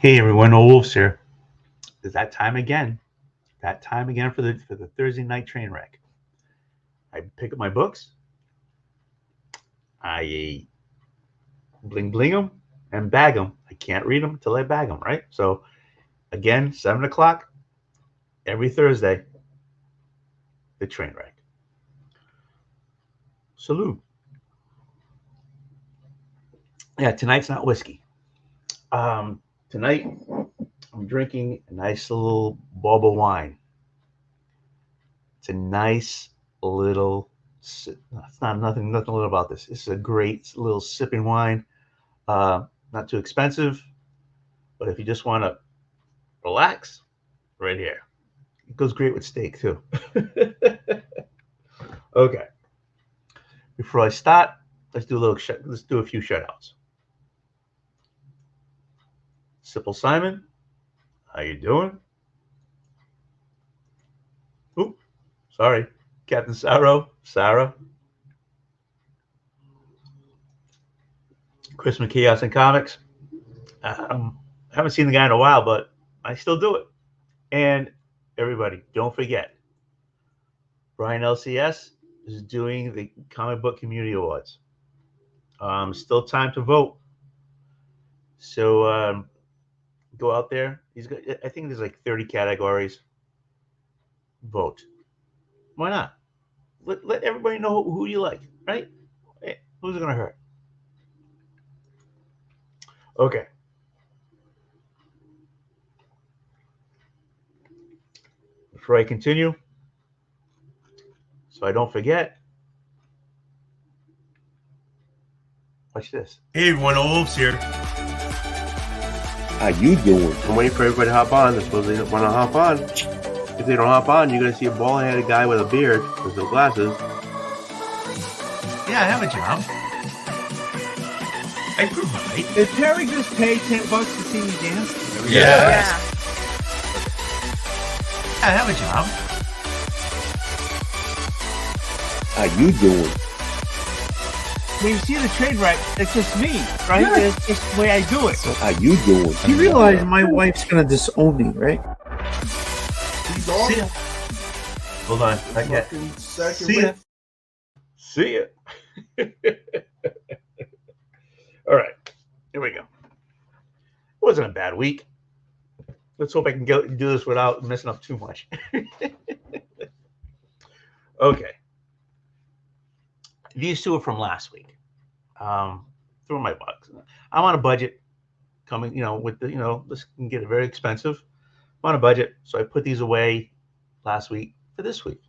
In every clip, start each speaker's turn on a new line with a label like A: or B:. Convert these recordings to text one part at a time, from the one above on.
A: Hey everyone, Oldwolf's here. It's that time again. That time again for the Thursday night train wreck. I pick up my books, I bling them and bag them. I can't read them until I bag them, right? So again, 7 o'clock every Thursday, the train wreck. Salute. Yeah, tonight's not whiskey. Tonight I'm drinking a nice little bubble wine. It's a nice little. It's not nothing little about this. This is a great little sipping wine. Not too expensive, but if you just want to relax, right here. It goes great with steak too. Okay. Before I start, let's do a few shout-outs. Simple Simon, how you doing? Oop, sorry. Captain Sarah. Christmas Chaos and Comics. I haven't seen the guy in a while, but I still do it. And everybody, don't forget, Brian LCS is doing the Comic Book Community Awards. Still time to vote. So go out there. I think there's like 30 categories. Vote. Why not? Let everybody know who you like, right? Hey, who's it going to hurt? Okay. Before I continue, so I don't forget, watch this.
B: Hey everyone, Oldwolf's here.
C: How you doing?
B: I'm waiting for everybody to hop on. They're supposed to want to hop on. If they don't hop on, you're going to see a bald-headed guy with a beard with no glasses.
A: Yeah, I have a job. I prove my right.
D: Did Terry just pay $10 to see me dance?
A: Yeah. I have a job.
C: How you doing?
D: When you see the train wreck, it's just me, right?
A: Yeah.
D: It's just the way I do it.
C: How you doing?
D: You realize my wife's gonna disown me, right?
A: See ya. Hold on. Not yet. See ya. See ya. All right. Here we go. It wasn't a bad week. Let's hope I can do this without messing up too much. Okay. These two are from last week. Through my box. I'm on a budget coming, with this can get very expensive. I'm on a budget, so I put these away last week for this week.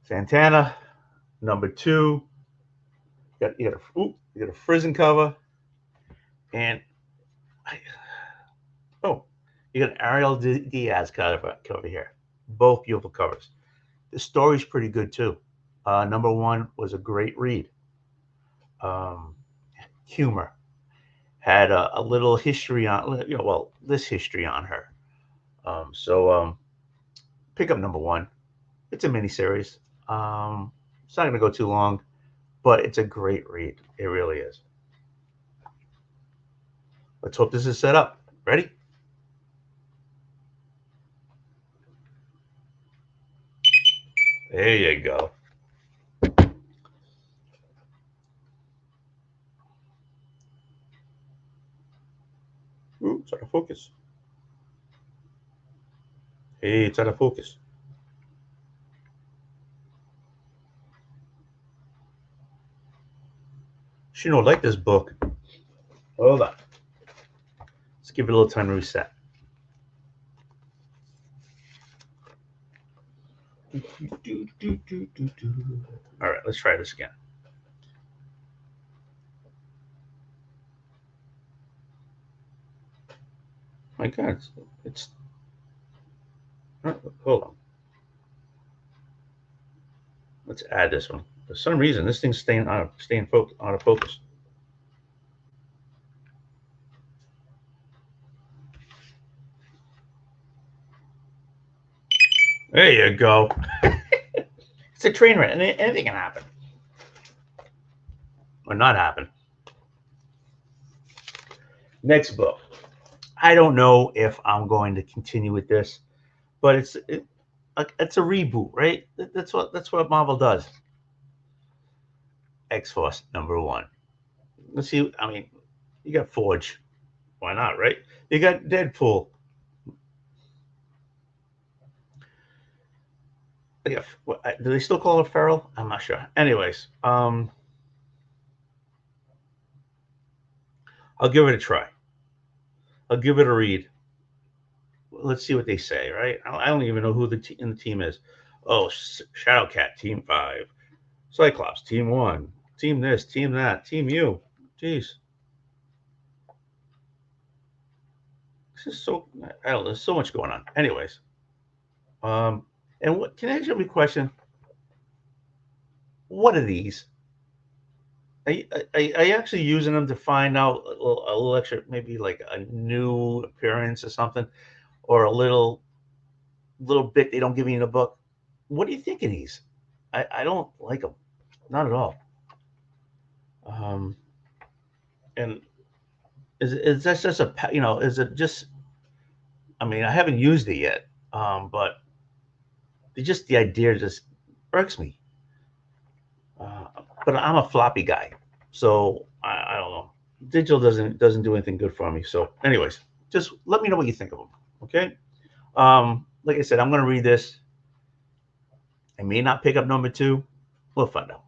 A: Santana, number 2. You got a Frizen cover, and you got an Ariel Diaz cover here. Both beautiful covers. The story's pretty good too. Number 1 was a great read. Humor had a little history on, this history on her. So pick up number 1. It's a miniseries. It's not going to go too long, but it's a great read. It really is. Let's hope this is set up. Ready? There you go. Ooh, it's out of focus. Hey, it's out of focus. She don't like this book. Hold on. Let's give it a little time to reset. All right, let's try this again. My God, it's hold on. Let's add this one. For some reason, this thing's staying out of focus. There you go. It's a train wreck. Anything can happen. Or not happen. Next book. I don't know if I'm going to continue with this, but it's a reboot, right? That's what Marvel does. X-Force #1. Let's see. I mean, you got Forge. Why not, right? You got Deadpool. Yeah, do they still call it Feral? I'm not sure. Anyways, I'll give it a try. I'll give it a read. Let's see what they say, right? I don't even know who in the team is. Oh, Shadowcat, Team 5. Cyclops, Team 1. Team this, Team that, Team you. Jeez. This is so, I don't know, there's so much going on. Anyways, um, and what, can I ask you a question? What are these? Are you actually using them to find out a little extra, maybe like a new appearance or something, or a little bit they don't give you in the book? What do you think of these? I don't like them, not at all. Um, and is that just is it just? I mean, I haven't used it yet, but just the idea just irks me. Uh, but I'm a floppy guy, so I don't know. Digital doesn't do anything good for me. So, anyways, just let me know what you think of them. Okay. Like I said, I'm gonna read this. I may not pick up #2. We'll find out.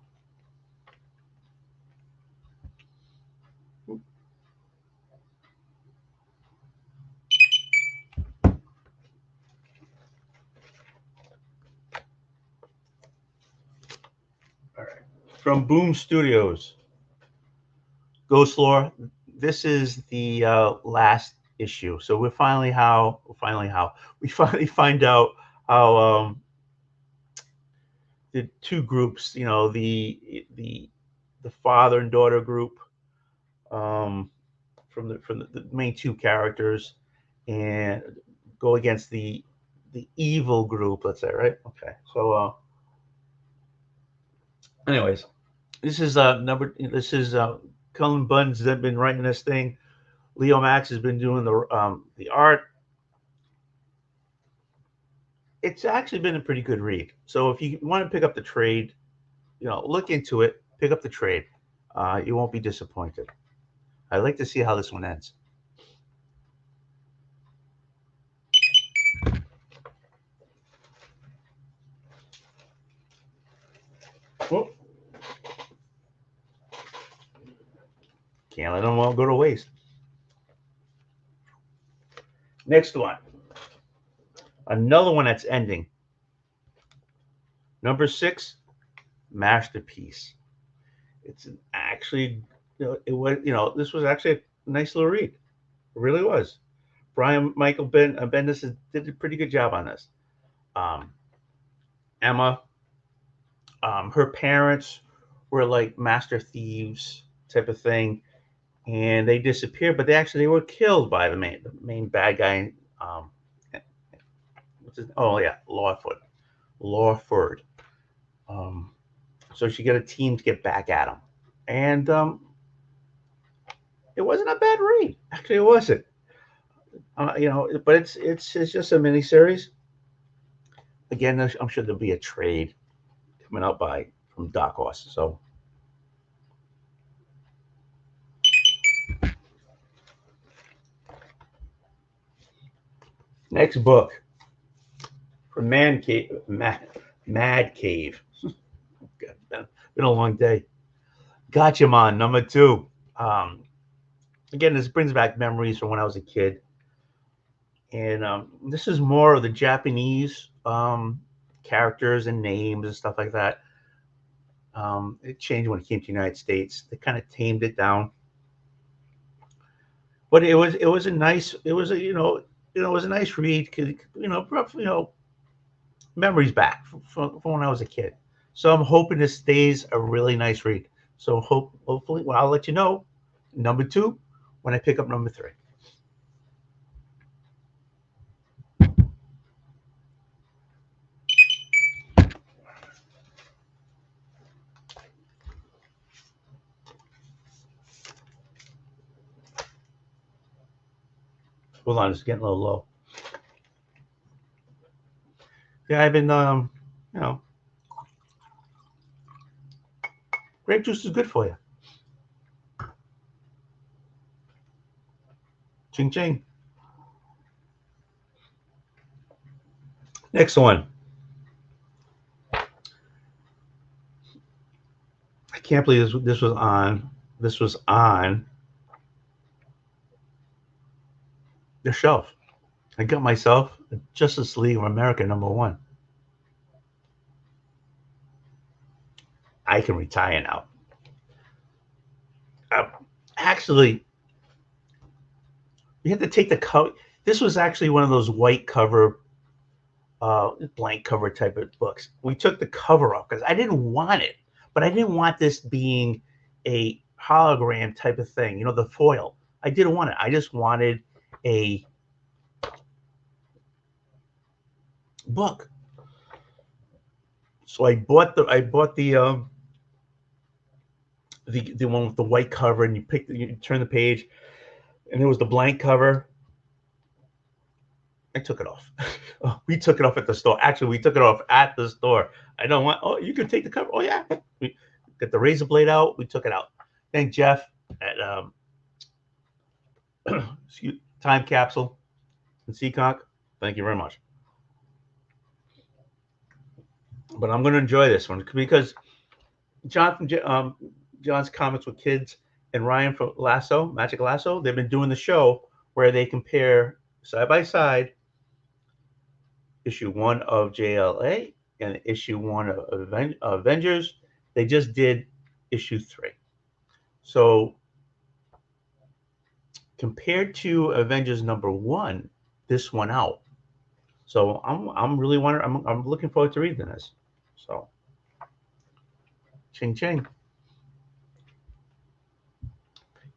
A: All right. From Boom Studios, Ghost Lore. This is the last issue. So we finally find out how the two groups, the father and daughter group, um, from the main two characters, and go against the evil group. Let's say, right? Okay. So, anyways, this is number. This is Cullen Bunn's that been writing this thing. Leo Max has been doing the art. It's actually been a pretty good read. So if you want to pick up the trade, look into it. Pick up the trade. You won't be disappointed. I'd like to see how this one ends. Oh, can't let them all go to waste. Next one. Another one that's ending. #6, Masterpiece. It's actually, it was, this was actually a nice little read. It really was. Brian Michael Bendis did a pretty good job on this. Um, Emma, her parents were like master thieves type of thing, and they disappeared, but they were killed by the main bad guy. Oh yeah, Lawford. Um, so she got a team to get back at him, and it wasn't a bad read. Actually, it wasn't. But it's just a mini series. Again, I'm sure there'll be a trade coming out by from Dark Horse. So next book from Mad Cave. God, been a long day. Gotchamon #2. Um, Again, this brings back memories from when I was a kid, and this is more of the Japanese characters and names and stuff like that. It changed when it came to the United States. They kind of tamed it down, but it was a nice it was a nice read because memories back from when I was a kid. So I'm hoping this stays a really nice read. So hopefully, well, I'll let you know #2 when I pick up #3. Hold on, it's getting a little low. Yeah, I've been, you know, grape juice is good for you. Ching ching. Next one. I can't believe this was on. This was on the shelf. I got myself Justice League of America #1. I can retire now. Uh, Actually, you had to take the cover. This was actually one of those white cover, blank cover type of books. We took the cover off because I didn't want it, but I didn't want this being a hologram type of thing. You know, the foil. I didn't want it. I just wanted a book. So I bought the one with the white cover, and you turn the page, and it was the blank cover. I took it off. We took it off at the store. Actually, we took it off at the store. I don't want. Oh, you can take the cover. Oh yeah. We got the razor blade out. We took it out. Thank Jeff at Time Capsule and Seacock. Thank you very much. But I'm going to enjoy this one because John's Comics with Kids and Ryan from Magic Lasso, they've been doing the show where they compare side by side issue 1 of JLA and issue 1 of Avengers. They just did issue 3. So compared to Avengers #1, this one out. So I'm really wondering. I'm looking forward to reading this. So, ching ching.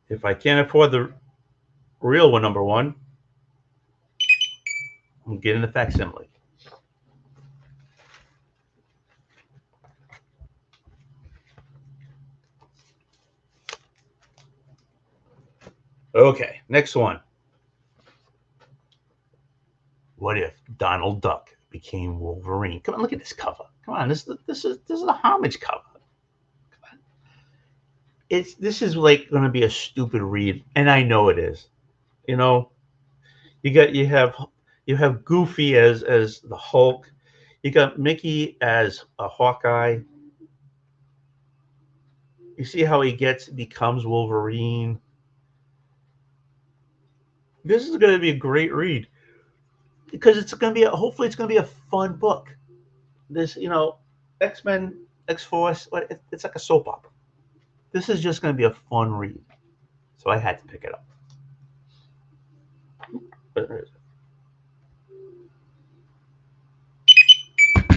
A: If I can't afford the real one #1, I'm getting the facsimile. Okay, next one. What if Donald Duck became Wolverine? Come on, look at this cover. Come on, this is a homage cover. This is like going to be a stupid read, and I know it is. You know, you have Goofy as the Hulk. You got Mickey as a Hawkeye. You see how he becomes Wolverine. This is going to be a great read because it's going to be hopefully it's going to be a fun book. This, X-Men, X-Force, it's like a soap opera. This is just going to be a fun read. So I had to pick it up.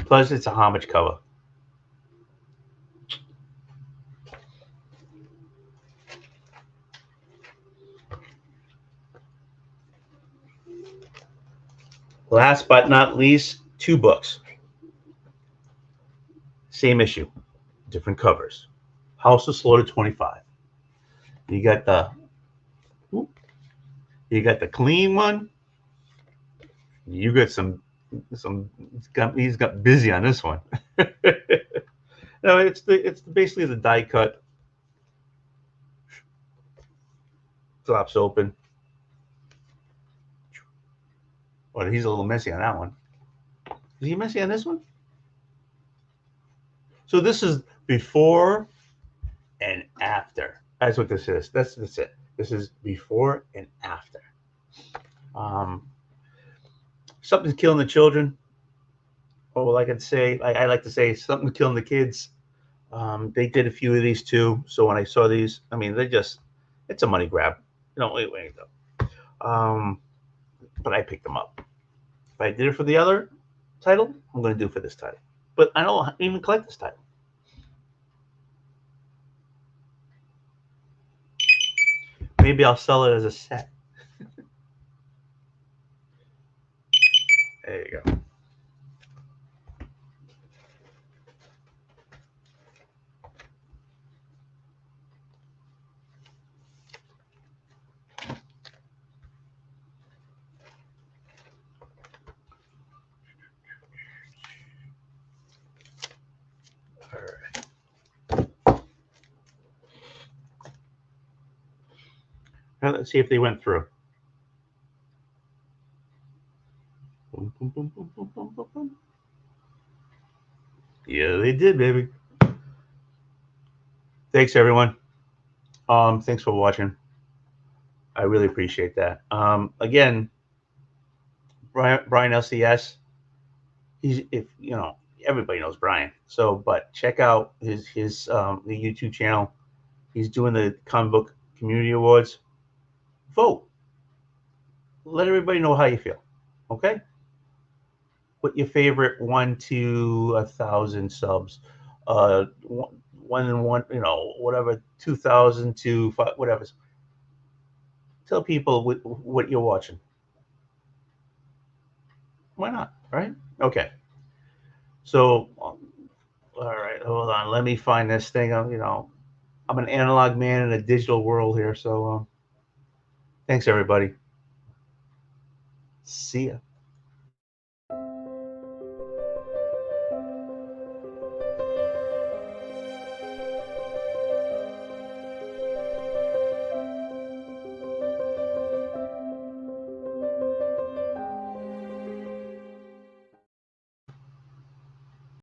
A: Plus, it's a homage cover. Last but not least, 2 books. Same issue, different covers. House of Slaughter 25. You got the clean one. You got some. He's got busy on this one. No, it's basically the die cut. Drops open. Well, he's a little messy on that one. Is he messy on this one? So this is before and after. That's what this is. That's it. This is before and after. Something's killing the children. Or well, I like to say, something's killing the kids. They did a few of these too. So when I saw these, I mean, it's a money grab. Wait. But I picked them up. If I did it for the other title, I'm going to do it for this title. But I don't even collect this title. Maybe I'll sell it as a set. There you go. Let's see if they went through. Boom, boom, boom, boom, boom, boom, boom, boom. Yeah, they did, baby. Thanks, everyone. Thanks for watching. I really appreciate that. Again, Brian LCS. He's, if you know, everybody knows Brian. So, but check out his the YouTube channel. He's doing the comic book community awards. Vote. Let everybody know how you feel. Okay. Put your favorite 1 to 1,000 subs. One and one, you know, whatever, 2,000 to whatever. Tell people what you're watching. Why not? Right? Okay. So, all right, hold on. Let me find this thing. I'm an analog man in a digital world here. So, thanks everybody. See ya.